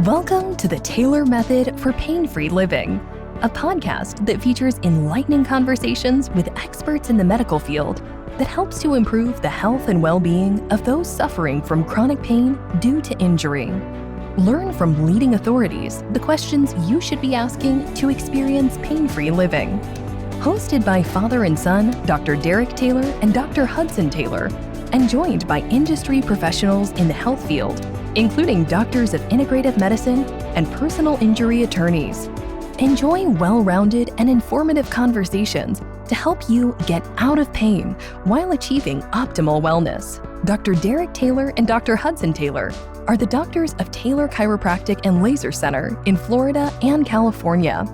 Welcome to the Taylor Method for Pain-Free Living, a podcast that features enlightening conversations with experts in the medical field that helps to improve the health and well-being of those suffering from chronic pain due to injury. Learn from leading authorities the questions you should be asking to experience pain-free living. Hosted by father and son, Dr. Derek Taylor and Dr. Hudson Taylor, and joined by industry professionals in the health field, including doctors of integrative medicine and personal injury attorneys. Enjoy well-rounded and informative conversations to help you get out of pain while achieving optimal wellness. Dr. Derek Taylor and Dr. Hudson Taylor are the doctors of Taylor Chiropractic and Laser Center in Florida and California.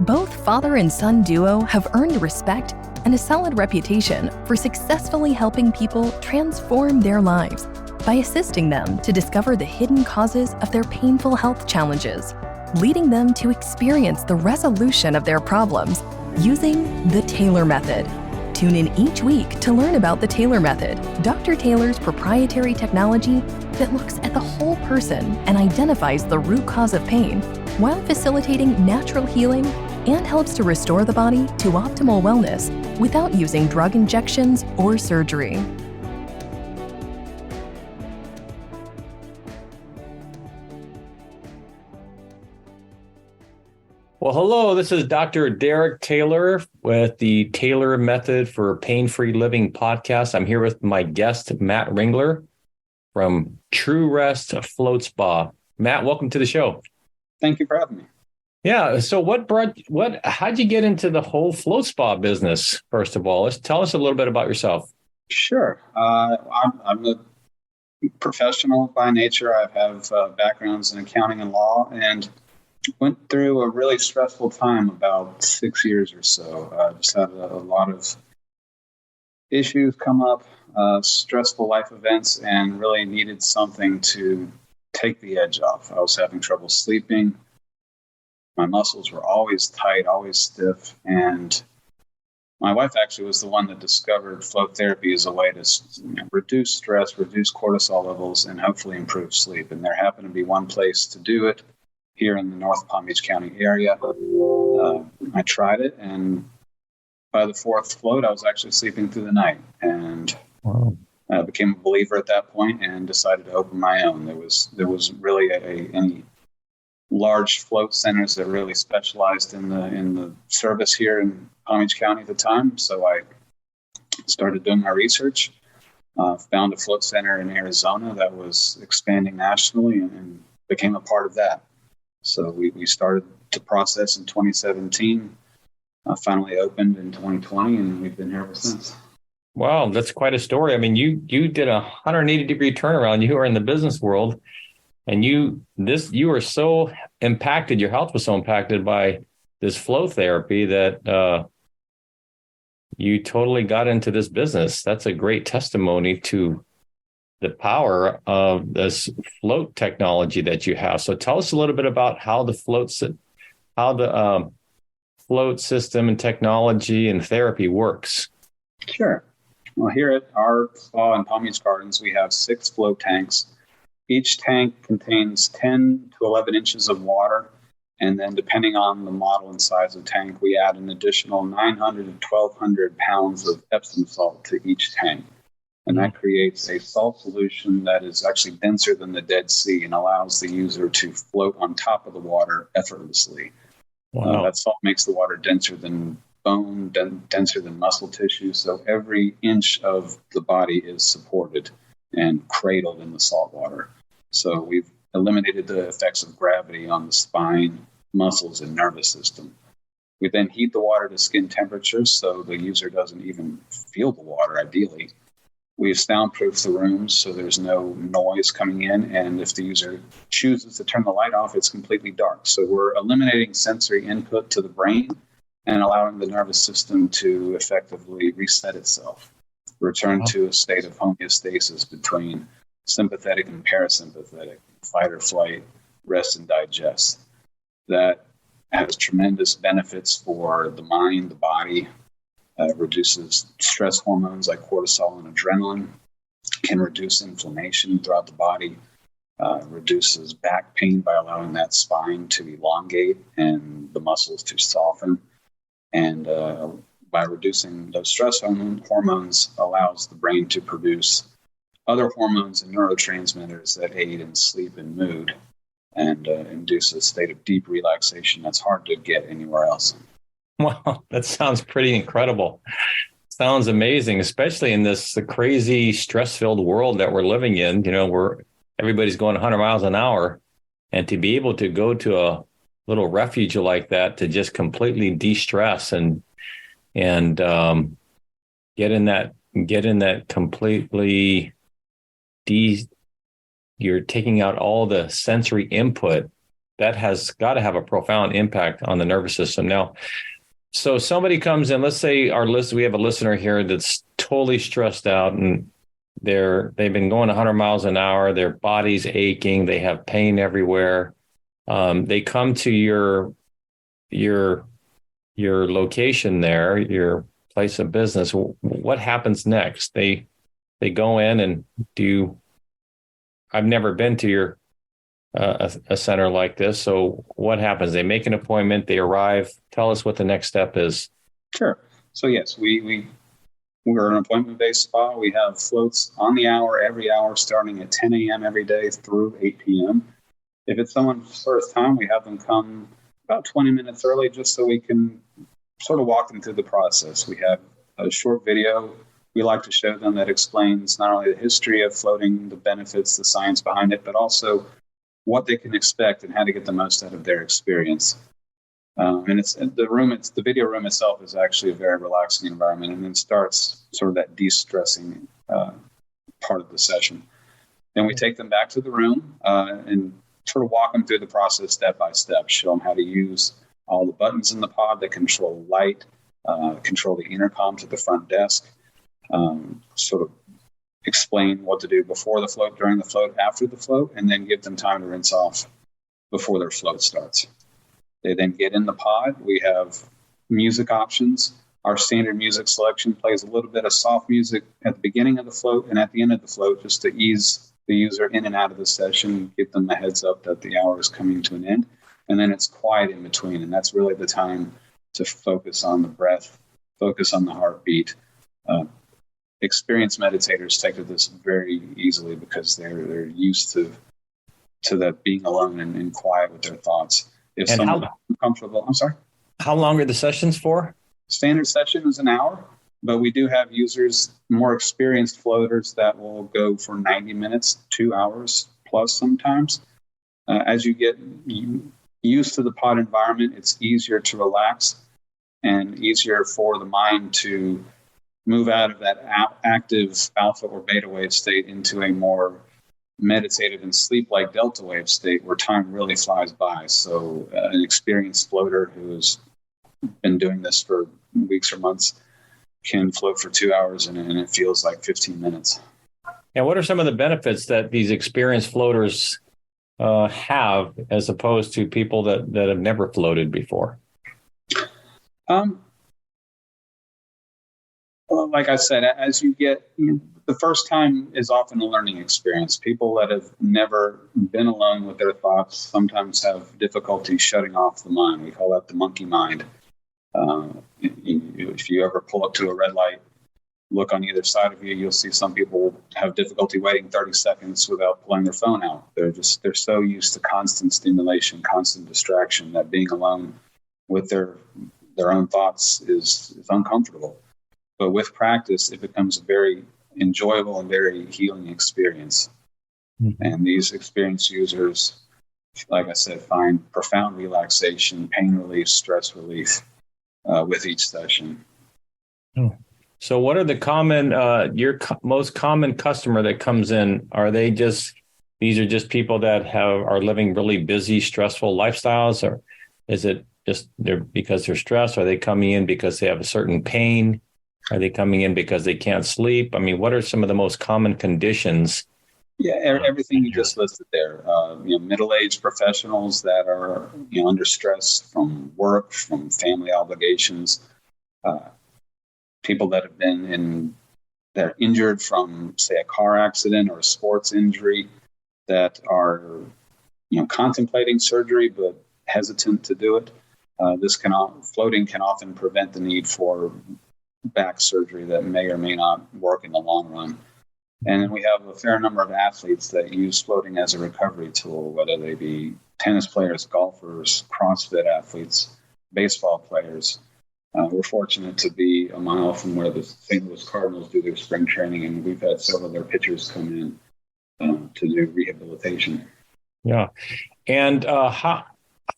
Both father and son duo have earned respect and a solid reputation for successfully helping people transform their lives by assisting them to discover the hidden causes of their painful health challenges, leading them to experience the resolution of their problems using the Taylor Method. Tune in each week to learn about the Taylor Method, Dr. Taylor's proprietary technology that looks at the whole person and identifies the root cause of pain while facilitating natural healing and helps to restore the body to optimal wellness without using drug injections or surgery. Well, hello, this is Dr. Derek Taylor with the Taylor Method for Pain-Free Living podcast. I'm here with my guest, Matt Ringler from True Rest Float Spa. Matt, welcome to the show. Thank you for having me. Yeah. So how'd you get into the whole float spa business? First of all, tell us a little bit about yourself. Sure. I'm a professional by nature. I have backgrounds in accounting and law and went through a really stressful time about 6 years or so. I just had a lot of issues come up, stressful life events, and really needed something to take the edge off. I was having trouble sleeping. My muscles were always tight, always stiff. And my wife actually was the one that discovered float therapy as a way to reduce stress, reduce cortisol levels, and hopefully improve sleep. And there happened to be one place to do it here in the North Palm Beach County area. I tried it, and by the fourth float, I was actually sleeping through the night. And I became a believer at that point and decided to open my own. There was really any large float centers that really specialized in the service here in Palm Beach County at the time. So I started doing my research, found a float center in Arizona that was expanding nationally, and became a part of that. So we started the process in 2017, finally opened in 2020, and we've been here ever since. Wow, that's quite a story. I mean, you did a 180-degree turnaround. You were in the business world, and you were so impacted, your health was so impacted by this flow therapy that you totally got into this business. That's a great testimony to the power of this float technology that you have. So tell us a little bit about how the float system and technology and therapy works. Sure. Well, here at our spa in Palm Beach Gardens, we have 6 float tanks. Each tank contains 10 to 11 inches of water. And then depending on the model and size of tank, we add an additional 900 to 1,200 pounds of Epsom salt to each tank. And that creates a salt solution that is actually denser than the Dead Sea and allows the user to float on top of the water effortlessly. Wow. That salt makes the water denser than bone, denser than muscle tissue. So every inch of the body is supported and cradled in the salt water. So we've eliminated the effects of gravity on the spine, muscles, and nervous system. We then heat the water to skin temperature so the user doesn't even feel the water, ideally. We've soundproofed the rooms so there's no noise coming in, and if the user chooses to turn the light off, it's completely dark. So we're eliminating sensory input to the brain and allowing the nervous system to effectively reset itself, return to a state of homeostasis between sympathetic and parasympathetic, fight or flight, rest and digest. That has tremendous benefits for the mind, the body. Reduces stress hormones like cortisol and adrenaline, can reduce inflammation throughout the body, reduces back pain by allowing that spine to elongate and the muscles to soften. And by reducing those stress hormones allows the brain to produce other hormones and neurotransmitters that aid in sleep and mood and induce a state of deep relaxation that's hard to get anywhere else. Wow, that sounds pretty incredible. Sounds amazing, especially in this crazy stress-filled world that we're living in, where everybody's going 100 miles an hour. And to be able to go to a little refuge like that to just completely de-stress and get in that completely you're taking out all the sensory input, that has got to have a profound impact on the nervous system. Now, so somebody comes in, let's say we have a listener here that's totally stressed out and they've been going 100 miles an hour, their body's aching, they have pain everywhere. They come to your location there, your place of business. What happens next? They go in and I've never been to your a center like this. So what happens? They make an appointment, they arrive. Tell us what the next step is. Sure. So yes, we're an appointment-based spa. We have floats on the hour, every hour, starting at 10 a.m. every day through 8 p.m. If it's someone's first time, we have them come about 20 minutes early just so we can sort of walk them through the process. We have a short video we like to show them that explains not only the history of floating, the benefits, the science behind it, but also what they can expect and how to get the most out of their experience. And the video room itself is actually a very relaxing environment, and then starts sort of that de-stressing part of the session. Then we take them back to the room and sort of walk them through the process step by step, show them how to use all the buttons in the pod that control light, control the intercom to the front desk, sort of explain what to do before the float, during the float, after the float, and then give them time to rinse off before their float starts. They then get in the pod. We have music options. Our standard music selection plays a little bit of soft music at the beginning of the float and at the end of the float, just to ease the user in and out of the session, give them the heads up that the hour is coming to an end. And then it's quiet in between. And that's really the time to focus on the breath, focus on the heartbeat. Experienced meditators take to this very easily because they're used to that being alone and quiet with their thoughts. If and someone's uncomfortable, I'm sorry. How long are the sessions for? Standard session is an hour, but we do have users, more experienced floaters, that will go for 90 minutes, 2 hours plus sometimes. As you get used to the pod environment, it's easier to relax and easier for the mind to move out of that active alpha or beta wave state into a more meditative and sleep-like delta wave state where time really flies by. So an experienced floater who's been doing this for weeks or months can float for 2 hours and it feels like 15 minutes. And what are some of the benefits that these experienced floaters have as opposed to people that have never floated before? Well, like I said, as you get, the first time is often a learning experience. People that have never been alone with their thoughts sometimes have difficulty shutting off the mind. We call that the monkey mind. If you ever pull up to a red light, look on either side of you, you'll see some people have difficulty waiting 30 seconds without pulling their phone out. They're so used to constant stimulation, constant distraction, that being alone with their own thoughts is uncomfortable. But with practice, it becomes a very enjoyable and very healing experience. Mm-hmm. And these experienced users, like I said, find profound relaxation, pain relief, stress relief with each session. Oh. So what are the your most common customer that comes in? These are just people that are living really busy, stressful lifestyles? Or is it just because they're stressed? Are they coming in because they have a certain pain? Are they coming in because they can't sleep? I mean, what are some of the most common conditions? Yeah, everything you just listed there. Middle-aged professionals that are under stress from work, from family obligations. People that have been that are injured from, say, a car accident or a sports injury, that are, contemplating surgery but hesitant to do it. Floating can often prevent the need for back surgery that may or may not work in the long run. And then we have a fair number of athletes that use floating as a recovery tool, whether they be tennis players, golfers, CrossFit athletes, baseball players. We're fortunate to be a mile from where the St. Louis Cardinals do their spring training, and we've had several of their pitchers come in to do rehabilitation. Yeah. And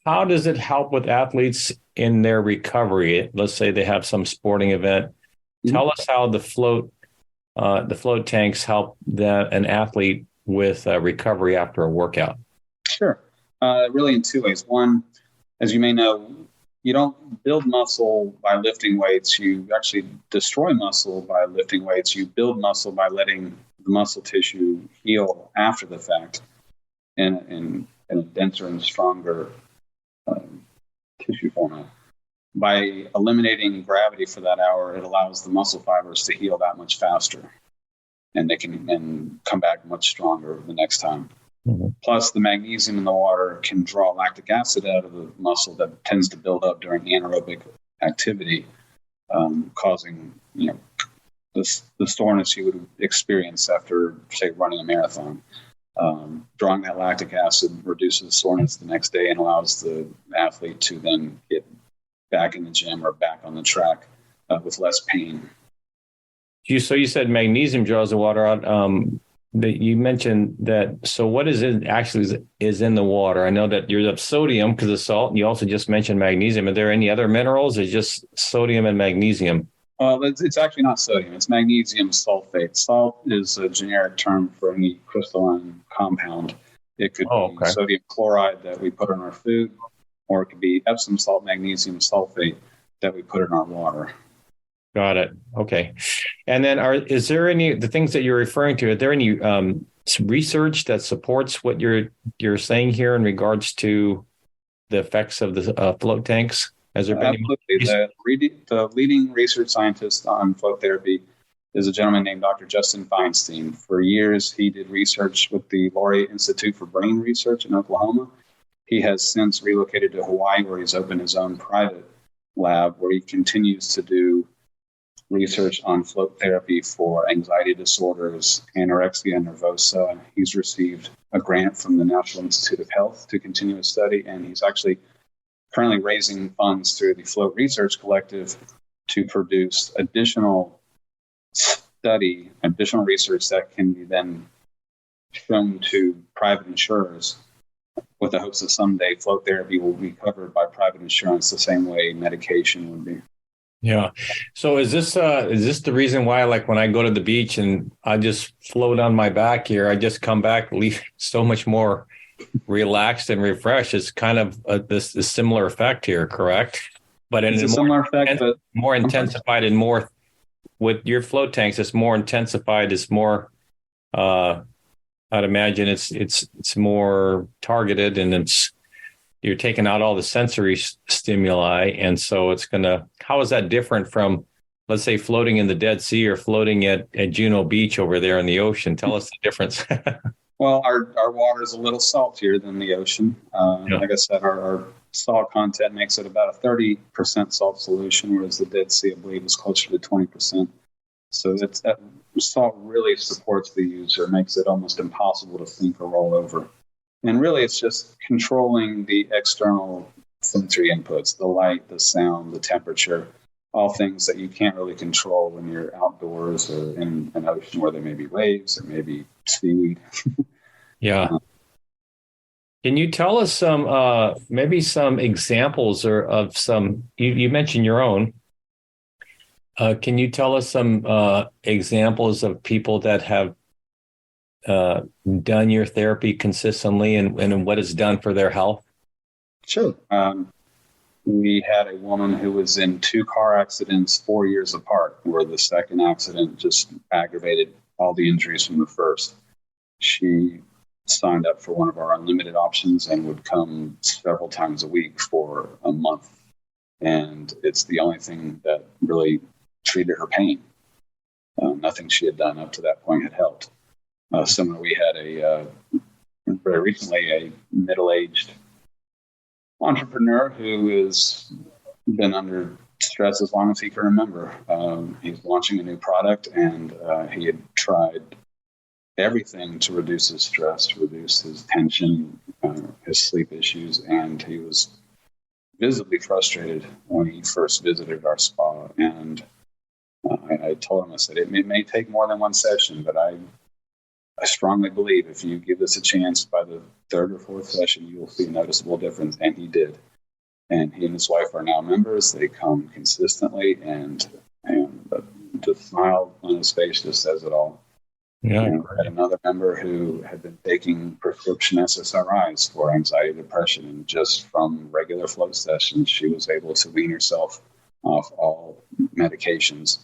how does it help with athletes in their recovery? Let's say they have some sporting event. Mm-hmm. Tell us how the float tanks help an athlete with recovery after a workout. Sure. Really in two ways. One, as you may know, you don't build muscle by lifting weights. You actually destroy muscle by lifting weights. You build muscle by letting the muscle tissue heal after the fact in a denser and stronger tissue format. By eliminating gravity for that hour, it allows the muscle fibers to heal that much faster, and they can come back much stronger the next time. Mm-hmm. Plus, the magnesium in the water can draw lactic acid out of the muscle that tends to build up during anaerobic activity, causing the soreness you would experience after, say, running a marathon. Drawing that lactic acid reduces soreness the next day and allows the athlete to then get back in the gym or back on the track with less pain. So you said magnesium draws the water out. You mentioned that. So what is it actually is in the water? I know that you have sodium because of salt. And you also just mentioned magnesium. Are there any other minerals? Or just sodium and magnesium? It's actually not sodium. It's magnesium sulfate. Salt is a generic term for any crystalline compound. It could be sodium chloride that we put in our food, or it could be Epsom salt magnesium sulfate that we put in our water. Got it. Okay. And then is there the things that you're referring to, are there any research that supports what you're saying here in regards to the effects of the float tanks? Has there been the leading research scientist on float therapy is a gentleman named Dr. Justin Feinstein. For years, he did research with the Laureate Institute for Brain Research in Oklahoma. He has since relocated to Hawaii, where he's opened his own private lab, where he continues to do research on float therapy for anxiety disorders, anorexia nervosa. He's received a grant from the National Institute of Health to continue his study, and he's actually currently raising funds through the Float Research Collective to produce additional research that can be then shown to private insurers, with the hopes that someday float therapy will be covered by private insurance the same way medication would be. Yeah. So is this the reason why, like, when I go to the beach and I just float on my back here, I just come back so much more relaxed and refreshed? It's kind of this similar effect here, correct? But in more intensified and more with your float tanks, it's more intensified. It's more, I'd imagine it's more targeted, and you're taking out all the sensory stimuli. And so how is that different from, let's say, floating in the Dead Sea or floating at Juno Beach over there in the ocean? Tell us the difference. Well, our water is a little saltier than the ocean. Like I said, our salt content makes it about a 30% salt solution, whereas the Dead Sea, I believe, is closer to 20%. So that salt really supports the user, makes it almost impossible to think or roll over. And really, it's just controlling the external sensory inputs, the light, the sound, the temperature, all things that you can't really control when you're outdoors or in an ocean where there may be waves or maybe seaweed. Yeah. Can you tell us maybe some examples of some, you mentioned your own. Can you tell us some examples of people that have done your therapy consistently and what it's done for their health? Sure. We had a woman who was in 2 car accidents 4 years apart, where the second accident just aggravated all the injuries from the first. She signed up for one of our unlimited options and would come several times a week for a month. And it's the only thing that really treated her pain. Nothing she had done up to that point had helped. Similar, we had very recently a middle-aged entrepreneur who has been under stress as long as he can remember. He's launching a new product, and he had tried everything to reduce his stress, reduce his tension, his sleep issues, and he was visibly frustrated when he first visited our spa. And I told him, I said, it may take more than one session, but I strongly believe if you give this a chance, by the third or fourth session, you will see a noticeable difference. And he did. And he and his wife are now members. They come consistently, and the smile on his face just says it all. Yeah. And I had another member who had been taking prescription SSRIs for anxiety and depression, and just from regular flow sessions, she was able to wean herself off all medications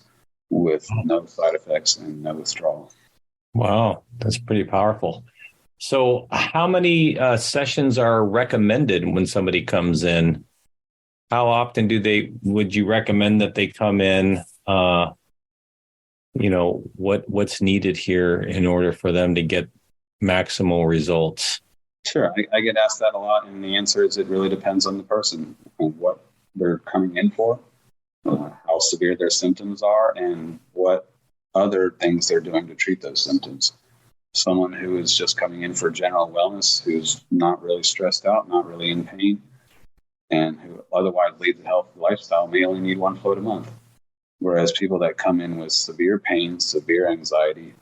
with no side effects and no withdrawal. Wow, that's pretty powerful. So how many sessions are recommended when somebody comes in? How often would you recommend that they come in? What's needed here in order for them to get maximal results? Sure. I get asked that a lot. And the answer is it really depends on the person and what they're coming in for, how severe their symptoms are, and what other things they're doing to treat those symptoms. Someone who is just coming in for general wellness, who's not really stressed out, not really in pain, and who otherwise leads a healthy lifestyle may only need one float a month. Whereas people that come in with severe pain, severe anxiety,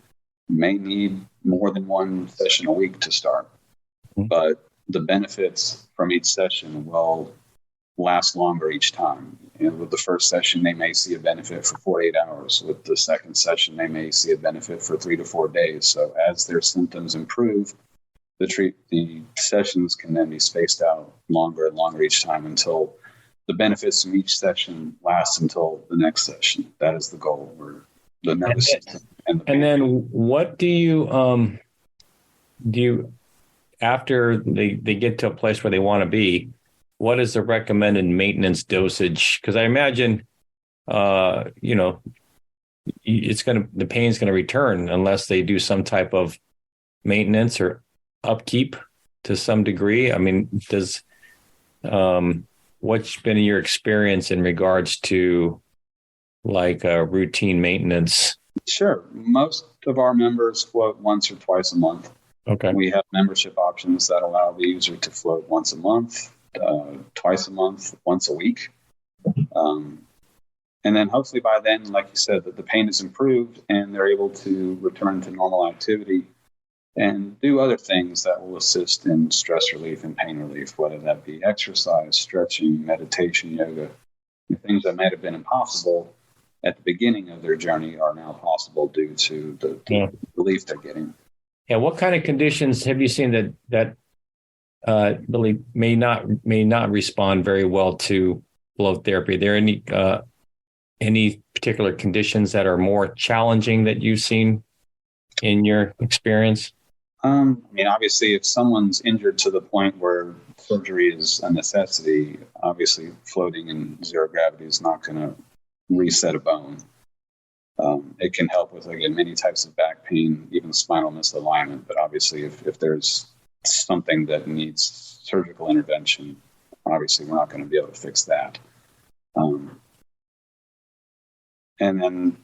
may need more than one session a week to start. But the benefits from each session will last longer each time. And with the first session, they may see a benefit for 48 hours. With the second session, they may see a benefit for 3 to 4 days. So as their symptoms improve, the sessions can then be spaced out longer and longer each time until the benefits from each session last until the next session. That is the goal. Where the nervous system and then what do you after they get to a place where they want to be? What is the recommended maintenance dosage? Because I imagine, the pain's going to return unless they do some type of maintenance or upkeep to some degree. I mean, what's been your experience in regards to routine maintenance? Sure. Most of our members float once or twice a month. Okay. We have membership options that allow the user to float once a month, twice a month, once a week. And then hopefully by then, like you said, that the pain is improved and they're able to return to normal activity and do other things that will assist in stress relief and pain relief, whether that be exercise, stretching, meditation, yoga. Things that might have been impossible at the beginning of their journey are now possible due to the relief they're getting. Yeah. What kind of conditions have you seen that really may not respond very well to flow therapy? Are there any particular conditions that are more challenging that you've seen in your experience? Obviously, if someone's injured to the point where surgery is a necessity, obviously floating in zero gravity is not going to reset a bone. It can help with, again, many types of back pain, even spinal misalignment. But obviously, if there's something that needs surgical intervention, obviously we're not going to be able to fix that. And then,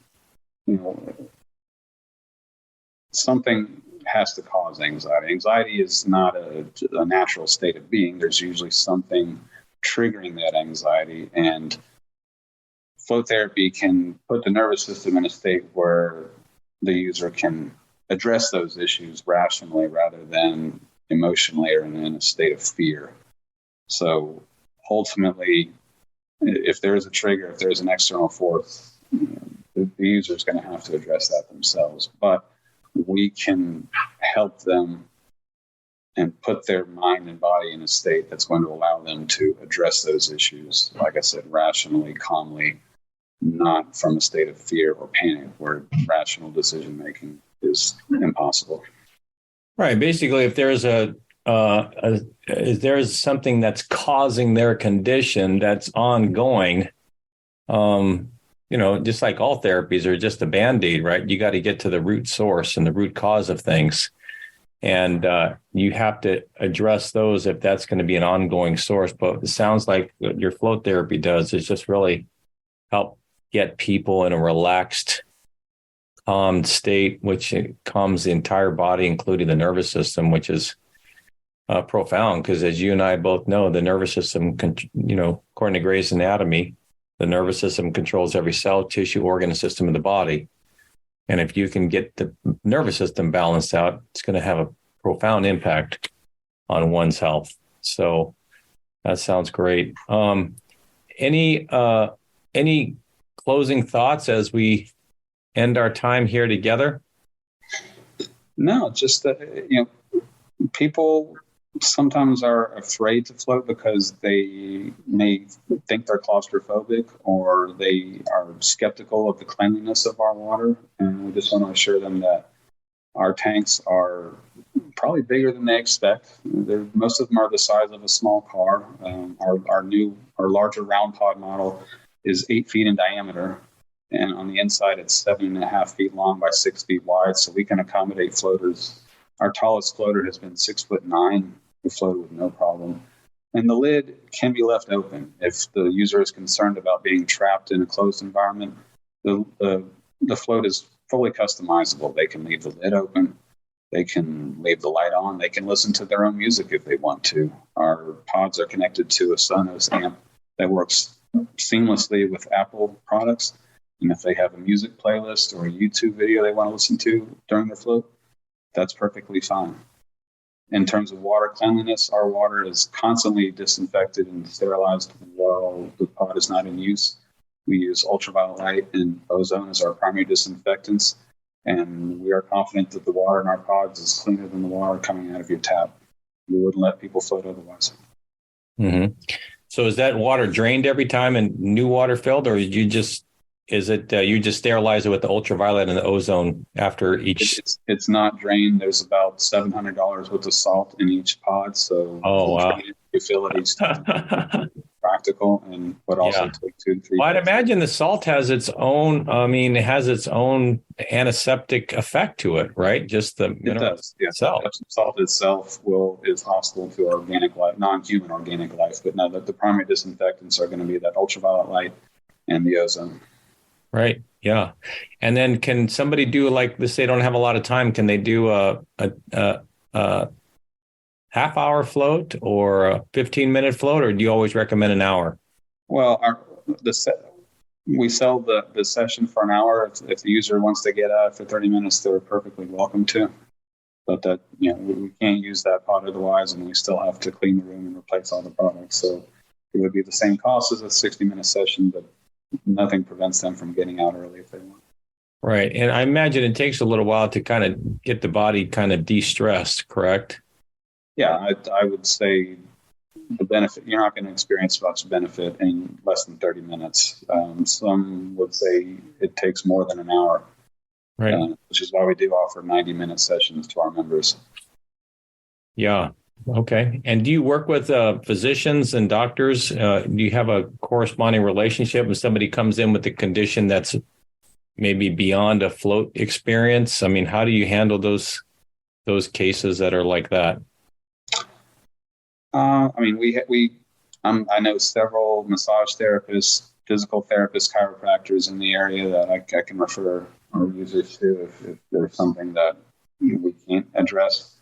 something has to cause anxiety. Anxiety is not a natural state of being. There's usually something triggering that anxiety, and flow therapy can put the nervous system in a state where the user can address those issues rationally rather than emotionally or in a state of fear. So ultimately, if there is a trigger, if there's an external force, the user is going to have to address that themselves. But we can help them and put their mind and body in a state that's going to allow them to address those issues, like I said, rationally, calmly, not from a state of fear or panic where rational decision making is impossible. Right. Basically, if there's if there's something that's causing their condition that's ongoing, just like all therapies are just a Band-Aid, right? You got to get to the root source and the root cause of things. And you have to address those if that's going to be an ongoing source. But it sounds like what your float therapy does is just really help get people in a relaxed, calm state, which calms the entire body, including the nervous system, which is profound, because as you and I both know, the nervous system, according to Gray's Anatomy, the nervous system controls every cell, tissue, organ, and system in the body. And if you can get the nervous system balanced out, it's going to have a profound impact on one's health. So that sounds great. Any closing thoughts as we end our time here together? No, just that, people sometimes are afraid to float because they may think they're claustrophobic, or they are skeptical of the cleanliness of our water. And we just want to assure them that our tanks are probably bigger than they expect. Most of them are the size of a small car. Our larger round pod model is 8 feet in diameter. And on the inside, it's 7.5 feet long by 6 feet wide. So we can accommodate floaters. Our tallest floater has been 6'9". We floated with no problem. And the lid can be left open if the user is concerned about being trapped in a closed environment. The float is fully customizable. They can leave the lid open. They can leave the light on. They can listen to their own music if they want to. Our pods are connected to a Sonos amp that works seamlessly with Apple products. And if they have a music playlist or a YouTube video they want to listen to during the float, that's perfectly fine. In terms of water cleanliness, our water is constantly disinfected and sterilized while the pod is not in use. We use ultraviolet light and ozone as our primary disinfectants, and we are confident that the water in our pods is cleaner than the water coming out of your tap. We wouldn't let people float otherwise. Mm-hmm. So is that water drained every time and new water filled, or you just sterilize it with the ultraviolet and the ozone after each? It's not drained. There's about $700 worth of salt in each pod, so wow, you fill it each time. Practical, but also take 2 to 3. Well, I'd imagine the salt has its own. It has its own antiseptic effect to it, right? Just the mineral itself. Salt itself is hostile to organic life, non-human organic life. But no, the primary disinfectants are going to be that ultraviolet light and the ozone. Right. Yeah. And then can somebody do, like, let's say they don't have a lot of time, can they do a half-hour float or a 15-minute float, or do you always recommend an hour? Well, we sell the session for an hour. If the user wants to get out for 30 minutes, they're perfectly welcome to. But that, we can't use that pod otherwise, and we still have to clean the room and replace all the products. So it would be the same cost as a 60-minute session, but nothing prevents them from getting out early if they want. Right. And I imagine it takes a little while to kind of get the body kind of de-stressed, correct? Yeah, I would say the benefit, you're not going to experience much benefit in less than 30 minutes. Some would say it takes more than an hour, right? Which is why we do offer 90-minute sessions to our members. Yeah. Okay. And do you work with physicians and doctors? Do you have a corresponding relationship when somebody comes in with a condition that's maybe beyond a float experience? I mean, how do you handle those cases that are like that? I know several massage therapists, physical therapists, chiropractors in the area that I can refer our users to if there's something that we can't address.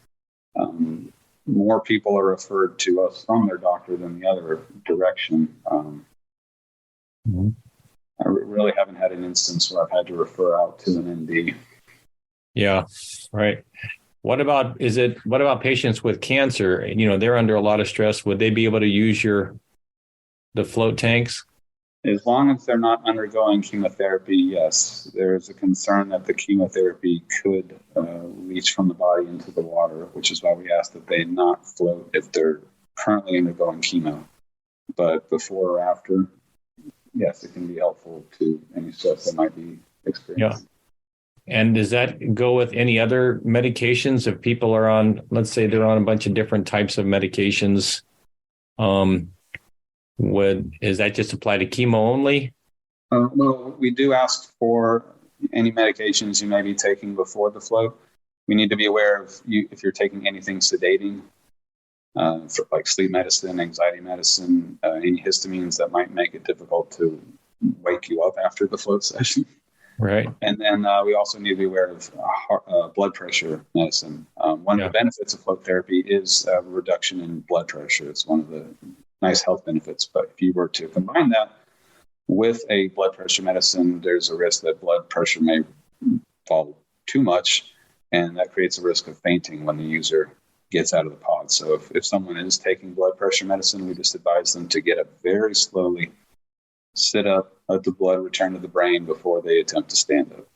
More people are referred to us from their doctor than the other direction. I really haven't had an instance where I've had to refer out to an ND. Yeah, right. What about patients with cancer? They're under a lot of stress. Would they be able to use the float tanks? As long as they're not undergoing chemotherapy, yes. There is a concern that the chemotherapy could reach from the body into the water, which is why we ask that they not float if they're currently undergoing chemo. But before or after, yes, it can be helpful to any stress they might be experiencing. Yeah. And does that go with any other medications? If people are on, let's say they're on a bunch of different types of medications, is that just apply to chemo only? Well, we do ask for any medications you may be taking before the float. We need to be aware of you if you're taking anything sedating, for like sleep medicine, anxiety medicine, any histamines that might make it difficult to wake you up after the float session. Right. And then we also need to be aware of blood pressure medicine. One of the benefits of float therapy is a reduction in blood pressure. It's one of the nice health benefits. But if you were to combine that with a blood pressure medicine, there's a risk that blood pressure may fall too much, and that creates a risk of fainting when the user gets out of the pod. So if someone is taking blood pressure medicine, we just advise them to get up very slowly, sit up, let the blood return to the brain before they attempt to stand up.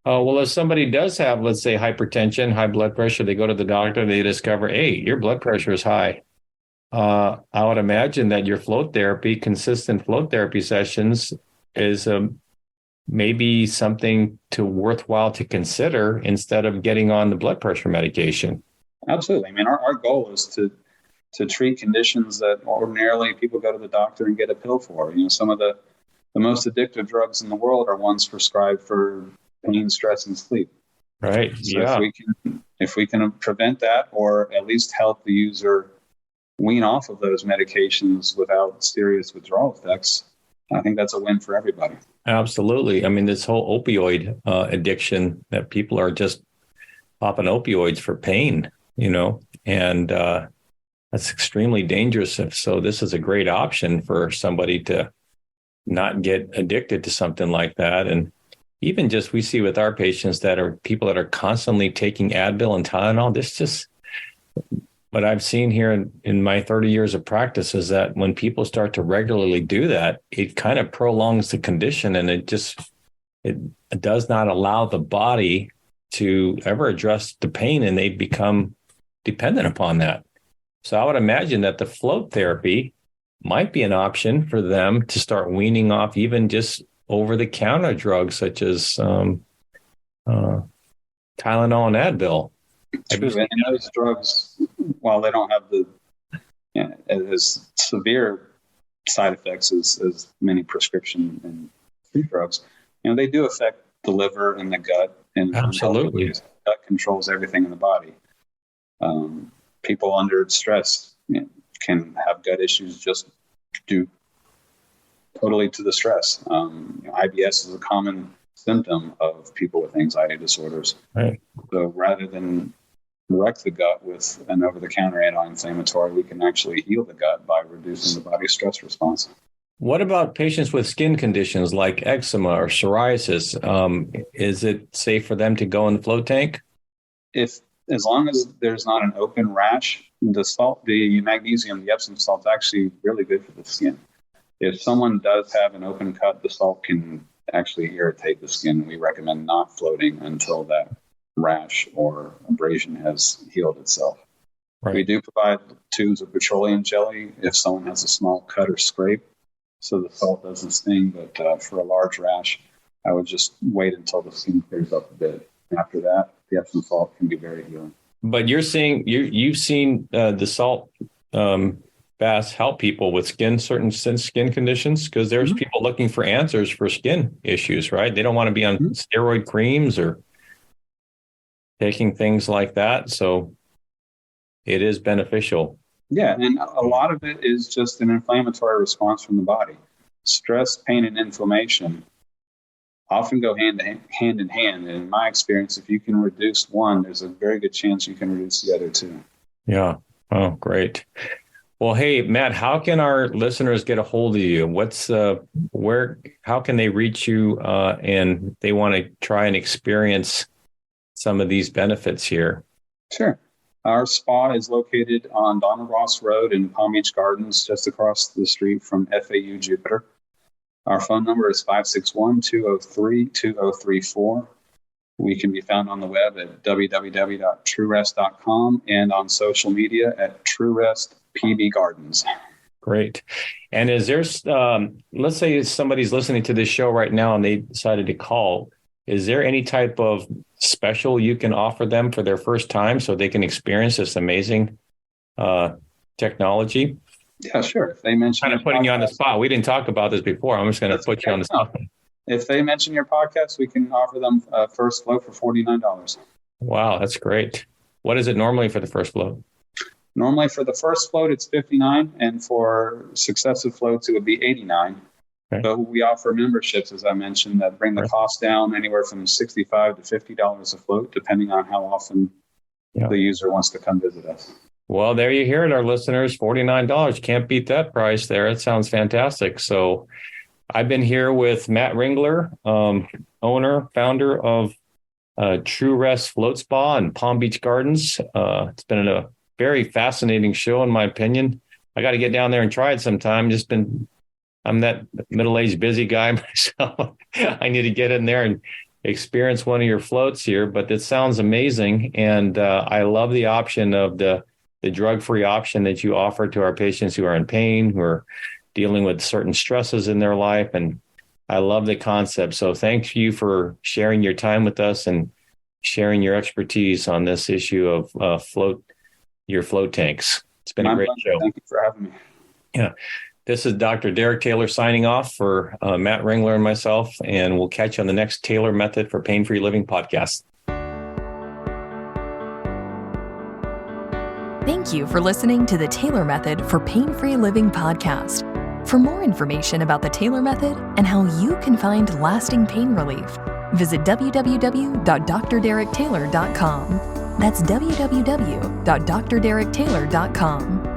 Oh, well, if somebody does have, let's say, hypertension, high blood pressure, they go to the doctor, they discover, hey, your blood pressure is high. I would imagine that your consistent float therapy sessions is maybe something worthwhile to consider instead of getting on the blood pressure medication. Absolutely. I mean, our goal is to treat conditions that ordinarily people go to the doctor and get a pill for. You know, some of the most addictive drugs in the world are ones prescribed for pain, stress, and sleep. Right. So yeah. if we can prevent that, or at least help the user wean off of those medications without serious withdrawal effects, I think that's a win for everybody. Absolutely. I mean, this whole opioid addiction that people are just popping opioids for pain, and that's extremely dangerous. So this is a great option for somebody to not get addicted to something like that. And even just we see with our patients that are people that are constantly taking Advil and Tylenol, what I've seen here in my 30 years of practice is that when people start to regularly do that, it kind of prolongs the condition, and it does not allow the body to ever address the pain, and they become dependent upon that. So I would imagine that the float therapy might be an option for them to start weaning off even just over-the-counter drugs such as Tylenol and Advil. True, and those drugs, while they don't have as severe side effects as many prescription and street drugs, they do affect the liver and the gut. And absolutely, the gut controls everything in the body. People under stress can have gut issues just due totally to the stress. IBS is a common symptom of people with anxiety disorders. Right. So rather than wreck the gut with an over-the-counter anti-inflammatory, we can actually heal the gut by reducing the body's stress response. What about patients with skin conditions like eczema or psoriasis? Is it safe for them to go in the float tank? As long as there's not an open rash, the salt, the magnesium, the Epsom salt is actually really good for the skin. If someone does have an open cut, the salt can actually irritate the skin. We recommend not floating until that rash or abrasion has healed itself. Right. We do provide tubes of petroleum jelly if someone has a small cut or scrape, so the salt doesn't sting. But for a large rash, I would just wait until the skin clears up a bit. After that, the Epsom salt can be very healing. But you've seen the salt baths help people with certain skin conditions, because there's people looking for answers for skin issues, right? They don't want to be on steroid creams or taking things like that. So it is beneficial. Yeah. And a lot of it is just an inflammatory response from the body. Stress, pain, and inflammation often go hand in hand. And in my experience, if you can reduce one, there's a very good chance you can reduce the other two. Yeah. Oh, great. Well, hey, Matt, how can our listeners get a hold of you? How can they reach you and they want to try and experience some of these benefits here? Sure. Our spa is located on Donald Ross Road in Palm Beach Gardens, just across the street from FAU Jupiter. Our phone number is 561-203-2034. We can be found on the web at www.truerest.com and on social media at TrueRestPBGardens. Great. And is there, let's say somebody's listening to this show right now and they decided to call, is there any type of special you can offer them for their first time so they can experience this amazing technology? Yeah, sure. If they mention kind of putting you on the spot. We didn't talk about this before. I'm just going to put you on the spot. If they mention your podcast, we can offer them a first float for $49. Wow, that's great. What is it normally for the first float? Normally for the first float, it's 59, and for successive floats, it would be 89. Okay. But we offer memberships, as I mentioned, that bring the cost down anywhere from $65 to $50 a float, depending on how often the user wants to come visit us. Well, there you hear it, our listeners, $49. Can't beat that price there. It sounds fantastic. So I've been here with Matt Ringler, owner, founder of True Rest Float Spa in Palm Beach Gardens. It's been a very fascinating show, in my opinion. I got to get down there and try it sometime. I'm that middle-aged busy guy myself. I need to get in there and experience one of your floats here, but it sounds amazing. And I love the option of the drug-free option that you offer to our patients who are in pain, who are dealing with certain stresses in their life. And I love the concept. So thank you for sharing your time with us and sharing your expertise on this issue of your float tanks. It's been a great show. Thank you for having me. Yeah. This is Dr. Derek Taylor signing off for Matt Ringler and myself, and we'll catch you on the next Taylor Method for Pain-Free Living podcast. Thank you for listening to the Taylor Method for Pain-Free Living podcast. For more information about the Taylor Method and how you can find lasting pain relief, visit www.drderektaylor.com. That's www.drderektaylor.com.